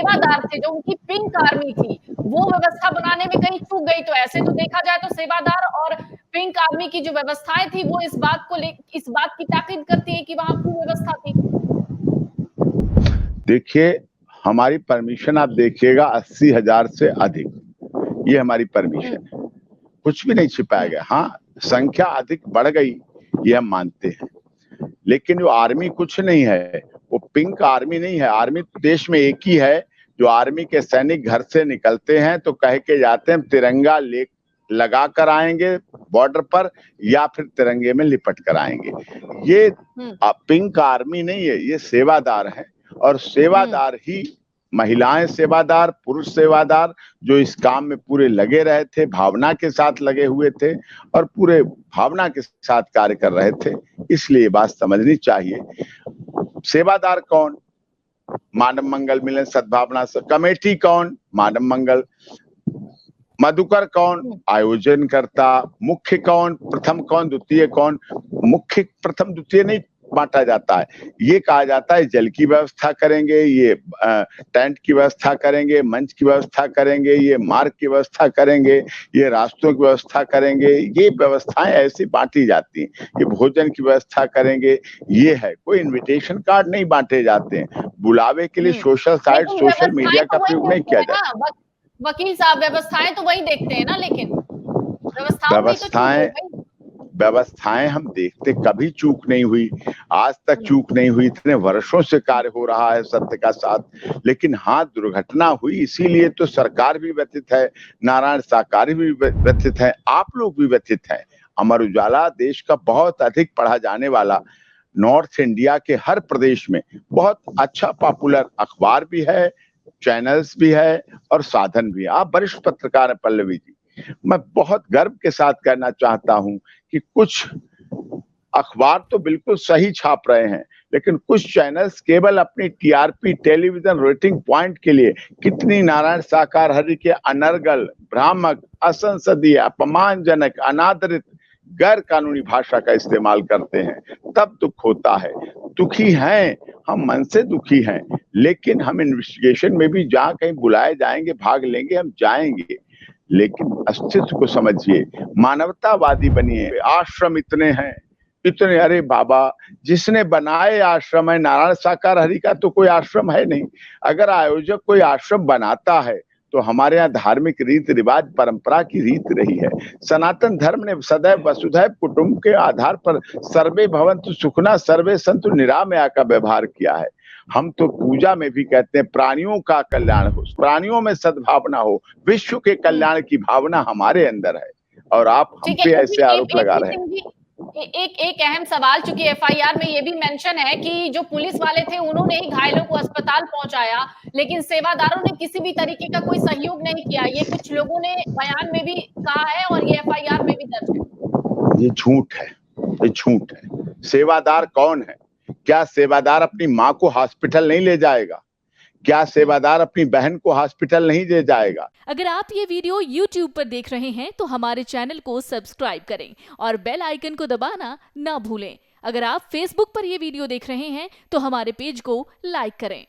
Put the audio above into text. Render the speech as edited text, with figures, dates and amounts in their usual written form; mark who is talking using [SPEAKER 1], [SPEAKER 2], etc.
[SPEAKER 1] सेवादार थे, जो उनकी पिंक आर्मी थी, वो व्यवस्था बनाने में कहीं चूक गई। तो ऐसे तो देखा जाए तो सेवादार और पिंक आर्मी की जो व्यवस्थाएं थी वो इस बात की ताकीद करती है कि वहां कुव्यवस्था थी।
[SPEAKER 2] देखिए, हमारी परमिशन आप देखिएगा 80,000 से अधिक, ये हमारी परमिशन है, कुछ भी नहीं छिपाया गया। हाँ, संख्या अधिक बढ़ गई, ये हम मानते हैं, लेकिन वो आर्मी कुछ नहीं है, वो पिंक आर्मी नहीं है। आर्मी देश में एक ही है, जो आर्मी के सैनिक घर से निकलते हैं तो कह के जाते हैं तिरंगा ले लगा कर आएंगे बॉर्डर पर, या फिर तिरंगे में लिपट कर आएंगे। ये पिंक आर्मी नहीं है, ये सेवादार है, और सेवादार ही महिलाएं सेवादार, पुरुष सेवादार, जो इस काम में पूरे लगे रहे थे, भावना के साथ लगे हुए थे और पूरे भावना के साथ कार्य कर रहे थे। इसलिए बात समझनी चाहिए। सेवादार कौन? मानव मंगल मिलन सद्भावना कमेटी कौन? मानव मंगल। मधुकर कौन? आयोजन करता। मुख्य कौन? प्रथम कौन? द्वितीय कौन? मुख्य प्रथम द्वितीय नहीं बांटा जाता है, ये कहा जाता है जल की व्यवस्था करेंगे, ये टेंट की व्यवस्था करेंगे, मंच की व्यवस्था करेंगे, ये मार्ग की व्यवस्था करेंगे, ये रास्तों की व्यवस्था करेंगे। ये व्यवस्थाएं ऐसी बांटी जाती हैं। ये भोजन की व्यवस्था करेंगे, ये है। कोई इनविटेशन कार्ड नहीं बांटे जाते हैं। बुलावे के लिए सोशल साइट, सोशल मीडिया का प्रयोग नहीं किया जाता।
[SPEAKER 1] वकील साहब, व्यवस्थाएं तो वही देखते हैं ना, लेकिन
[SPEAKER 2] व्यवस्थाएं हम देखते, कभी चूक नहीं हुई, आज तक चूक नहीं हुई। इतने वर्षों से कार्य हो रहा है सत्य का साथ। लेकिन हाँ, दुर्घटना हुई, इसीलिए तो सरकार भी व्यथित है, नारायण साहकारी भी व्यथित है, आप लोग भी व्यथित हैं। अमर उजाला देश का बहुत अधिक पढ़ा जाने वाला, नॉर्थ इंडिया के हर प्रदेश में बहुत अच्छा पॉपुलर अखबार भी है, चैनल्स भी है और साधन भी है। आप वरिष्ठ पत्रकार हैं पल्लवी जी, मैं बहुत गर्व के साथ कहना चाहता हूं कि कुछ अखबार तो बिल्कुल सही छाप रहे हैं, लेकिन कुछ चैनल्स केवल अपनी टीआरपी, टेलीविजन रेटिंग पॉइंट के लिए कितनी नारायण साहकारी के अनर्गल, भ्रामक, असंसदीय, अपमानजनक, अनादरित, गैर कानूनी भाषा का इस्तेमाल करते हैं। तब दुख होता है। दुखी हैं हम, मन से दुखी हैं, लेकिन हम इन्वेस्टिगेशन में भी जहां कहीं बुलाए जाएंगे, भाग लेंगे, हम जाएंगे, लेकिन अस्तित्व को समझिए, मानवतावादी बनिए। आश्रम इतने हैं, इतने, अरे बाबा, जिसने बनाए आश्रम है, नारायण साहकारी का तो कोई आश्रम है नहीं। अगर आयोजक कोई आश्रम बनाता है तो हमारे यहाँ धार्मिक रीति रिवाज परंपरा की रीत रही है। सनातन धर्म ने सदैव वसुधैव कुटुंब के आधार पर सर्वे भवन्तु सुखिनः सर्वे सन्तु निरामया का व्यवहार किया है। हम तो पूजा में भी कहते हैं प्राणियों का कल्याण हो, प्राणियों में सद्भावना हो, विश्व के कल्याण की भावना हमारे अंदर है, और आप हम पे ऐसे आरोप लगा रहे हैं।
[SPEAKER 1] एक अहम सवाल, चूंकि एफआईआर में ये भी मेंशन है कि जो पुलिस वाले थे उन्होंने ही घायलों को अस्पताल पहुंचाया, लेकिन सेवादारों ने किसी भी तरीके का कोई सहयोग नहीं किया। ये कुछ लोगों ने बयान में भी कहा है और ये एफआईआर में भी दर्ज है।
[SPEAKER 2] ये झूठ है, ये झूठ है। सेवादार कौन है? क्या सेवादार अपनी माँ को हॉस्पिटल नहीं ले जाएगा? क्या सेवादार अपनी बहन को हॉस्पिटल नहीं ले जाएगा?
[SPEAKER 3] अगर आप ये वीडियो YouTube पर देख रहे हैं तो हमारे चैनल को सब्सक्राइब करें और बेल आइकन को दबाना ना भूलें। अगर आप Facebook पर ये वीडियो देख रहे हैं तो हमारे पेज को लाइक करें।